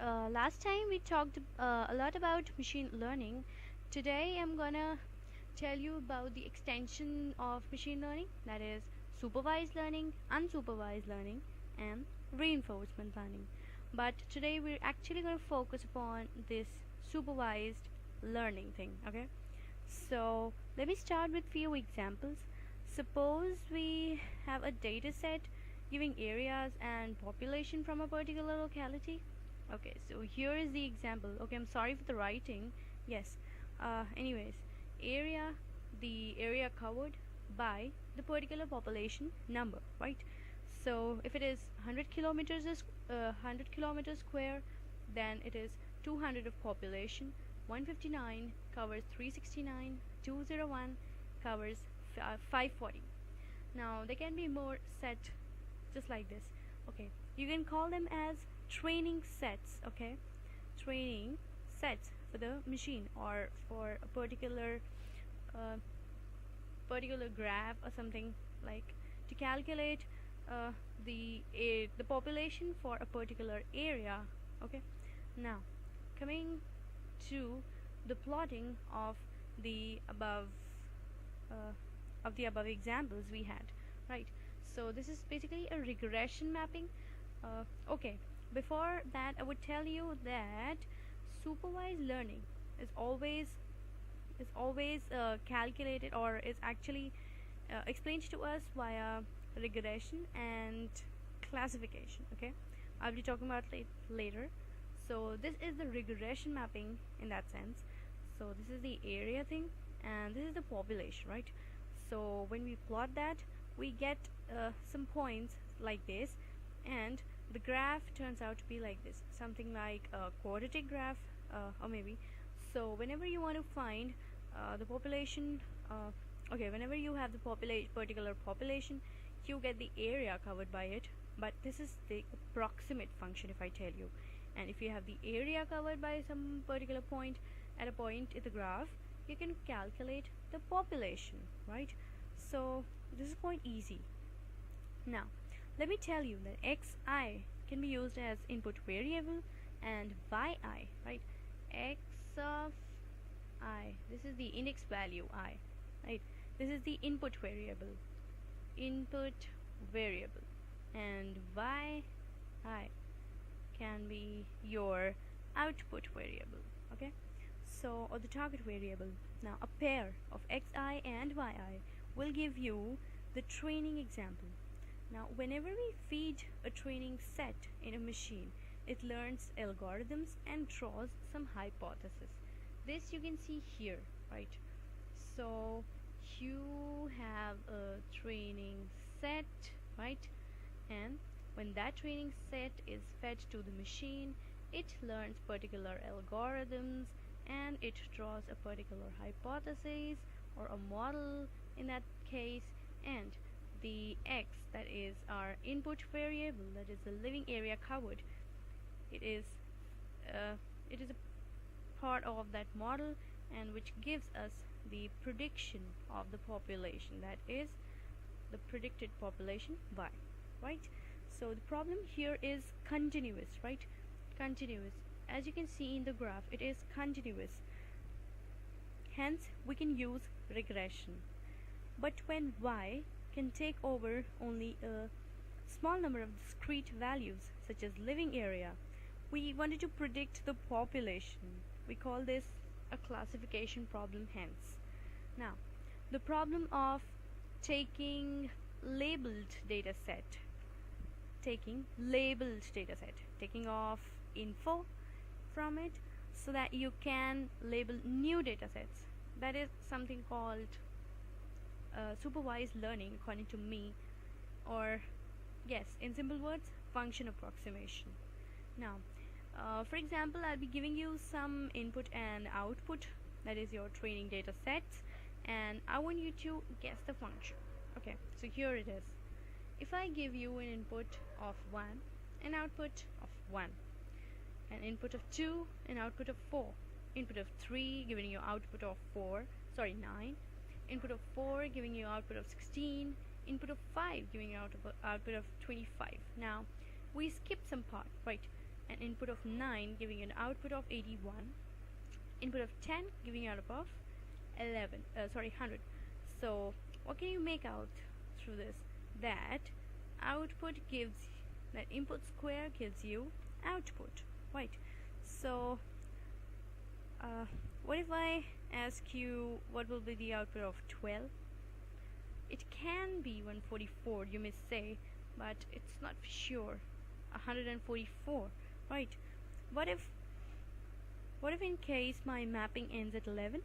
Last time we talked a lot about machine learning. Today I'm gonna tell you about the extension of machine learning, that is supervised learning, unsupervised learning, and reinforcement learning. But today we're actually going to focus upon this supervised learning thing. Okay, so let me start with few examples. Suppose we have a data set giving areas and population from a particular locality. Okay, so here is the example. Okay, I'm sorry for the writing. Yes. Anyways, area, the area covered by the particular population number, right? So if it is 100 kilometers 100 kilometers square, then it is 200 of population. 159 covers 369. 201 covers 540. Now they can be more set just like this. Okay, you can call them as training sets. Okay, training sets for the machine or for a uh, particular graph or something, like to calculate the population for a particular area. Okay, now coming to the plotting of the above examples we had, right? So this is basically a regression mapping. Okay, before that I would tell you that supervised learning is always calculated, or is actually explained to us via regression and classification. Okay, I'll be talking about it later. So this is the regression mapping in that sense. So this is the area thing and this is the population, right? So when we plot that, we get some points like this, and the graph turns out to be like this, something like a quadratic graph, or maybe. So whenever you want to find the population, okay, whenever you have the particular population, you get the area covered by it, but this is the approximate function if I tell you. And if you have the area covered by some particular point at a point in the graph, you can calculate the population, right? So this is quite easy. Now let me tell you that xi can be used as input variable and yi, right? X of I, this is the index value I, right? This is the input variable, and yi can be your output variable. Okay, so, or the target variable. Now a pair of xi and yi will give you the training example. Now whenever we feed a training set in a machine, it learns algorithms and draws some hypothesis. This you can see here, right? So you have a training set, right? And when that training set is fed to the machine, it learns particular algorithms and it draws a particular hypothesis or a model in that case, and the x, that is our input variable, that is the living area covered, it is a part of that model, and which gives us the prediction of the population, that is the predicted population y, right? So the problem here is continuous, right? Continuous, as you can see in the graph, it is continuous, hence we can use regression. But when y can take over only a small number of discrete values such as living area, we wanted to predict the population. We call this a classification problem, hence. Now the problem of taking labeled data set, taking off info from it so that you can label new data sets, that is something called supervised learning according to me, or yes, in simple words, function approximation. Now for example, I'll be giving you some input and output, that is your training data sets, and I want you to guess the function. Okay, so here it is. If I give you an input of 1, an output of 1, an input of 2, an output of 4, input of 3 giving you output of 9, input of 4 giving you output of 16, input of 5 giving you output of 25. Now we skip some part, right? An input of 9 giving you an output of 81, input of 10 giving you an output of 100. So what can you make out through this? That output gives, that input square gives you output, right? So what if I ask you what will be the output of 12? It can be 144, you may say, but it's not for sure. 144, right? What if in case my mapping ends at 11?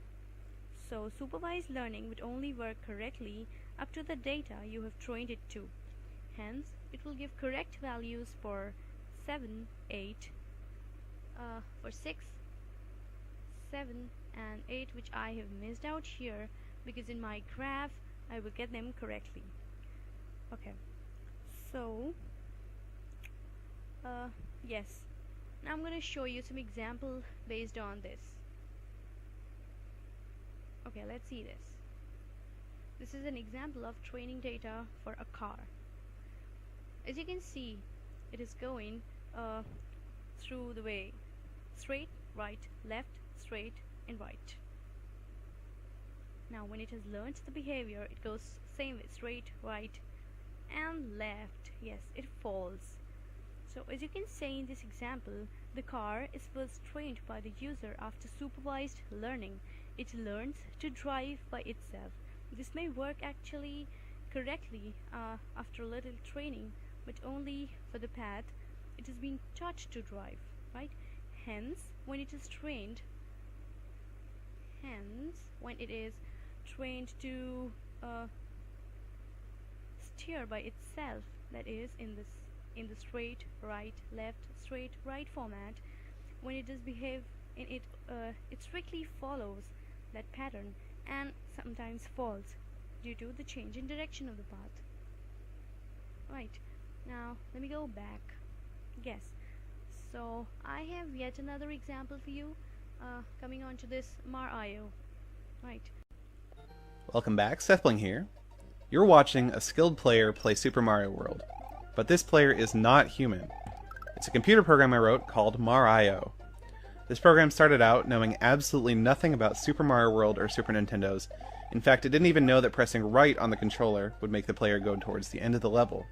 So supervised learning would only work correctly up to the data you have trained it to. Hence, it will give correct values for 7, 8, for 6, 7 and 8, which I have missed out here because in my graph I will get them correctly. Okay, so yes, now I'm going to show you some example based on this. Okay, let's see this. This is an example of training data for a car. As you can see, it is going through the way straight, right, left, straight and right. Now when it has learned the behavior, it goes same way, straight, right and left. Yes, it falls. So as you can see in this example, the car is first trained by the user after supervised learning. It learns to drive by itself. This may work actually correctly after a little training, but only for the path it is being taught to drive, right? Hence, when it is trained to steer by itself, that is in the straight, right, left, straight, right format, when it does behave in it, it strictly follows that pattern and sometimes falls due to the change in direction of the path. Right, now let me go back. Yes, so I have yet another example for you coming on to this Mario. Right. Welcome back, Sethbling here. You're watching a skilled player play Super Mario World, but this player is not human. It's a computer program I wrote called Mario. This program started out knowing absolutely nothing about Super Mario World or Super Nintendo's. In fact, it didn't even know that pressing right on the controller would make the player go towards the end of the level.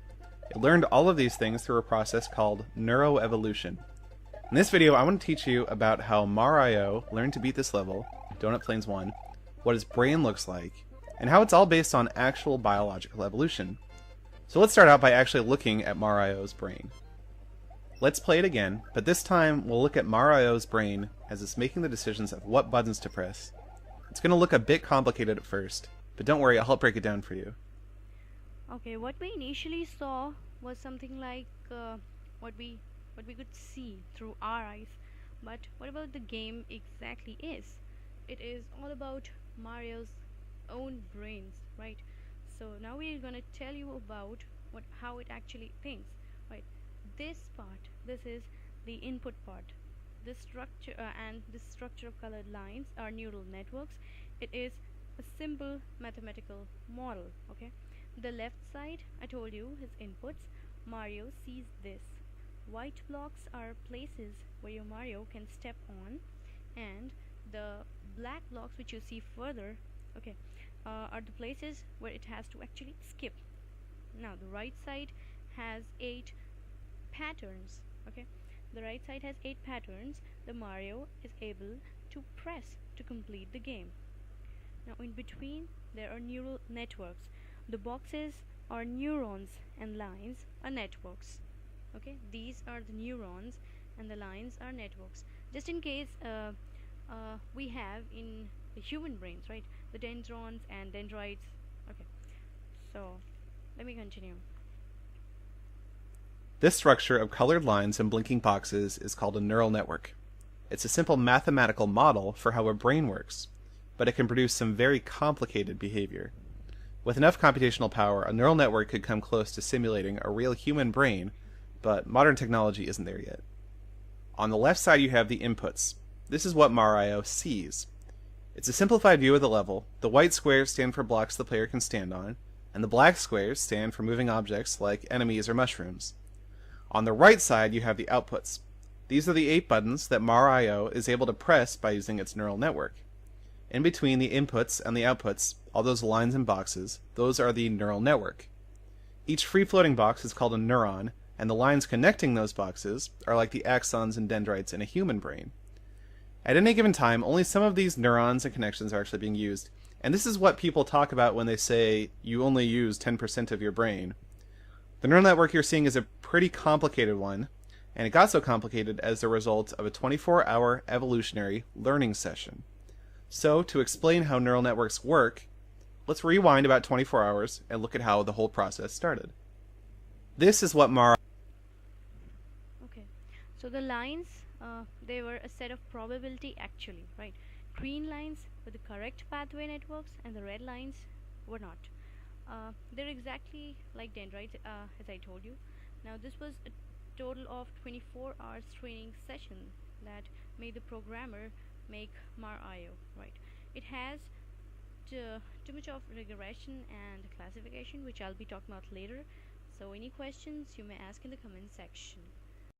It learned all of these things through a process called neuroevolution. In this video, I want to teach you about how Mario learned to beat this level, Donut Plains 1, what his brain looks like, and how it's all based on actual biological evolution. So let's start out by actually looking at Mario's brain. Let's play it again, but this time we'll look at Mario's brain as it's making the decisions of what buttons to press. It's going to look a bit complicated at first, but don't worry, I'll help break it down for you. Okay, what we initially saw was something like what we could see through our eyes, but what about the game exactly is? It is all about Mario's own brains, right? So now we're gonna tell you about how it actually thinks, right? This part, this is the input part. This structure and this structure of colored lines are neural networks. It is a simple mathematical model. Okay, the left side, I told you, his inputs. Mario sees this. White blocks are places where your Mario can step on, and the black blocks which you see further, okay, are the places where it has to actually skip. Now the right side has 8 patterns. Okay, the right side has 8 patterns the Mario is able to press to complete the game. Now in between there are neural networks. The boxes are neurons and lines are networks. Okay, these are the neurons and the lines are networks. Just in case we have in the human brains, right, the dendrons and dendrites. Okay, so let me continue. This structure of colored lines and blinking boxes is called a neural network. It's a simple mathematical model for how a brain works, but it can produce some very complicated behavior. With enough computational power, a neural network could come close to simulating a real human brain, but modern technology isn't there yet. On the left side you have the inputs. This is what Mario sees. It's a simplified view of the level. The white squares stand for blocks the player can stand on, and the black squares stand for moving objects like enemies or mushrooms. On the right side you have the outputs. These are the 8 buttons that Mar.io is able to press by using its neural network. In between the inputs and the outputs, all those lines and boxes, those are the neural network. Each free-floating box is called a neuron, and the lines connecting those boxes are like the axons and dendrites in a human brain. At any given time, only some of these neurons and connections are actually being used, and this is what people talk about when they say you only use 10% of your brain. The neural network you're seeing is a pretty complicated one, and it got so complicated as a result of a 24-hour evolutionary learning session. So, to explain how neural networks work, let's rewind about 24 hours and look at how the whole process started. This is what Okay, so the lines, they were a set of probability actually, right? Green lines were the correct pathway networks, and the red lines were not. They're exactly like dendrites, as I told you. Now, this was a total of 24 hours training session that made the programmer make Mar.io, right? It has too much of regression and classification, which I'll be talking about later. So any questions you may ask in the comment section.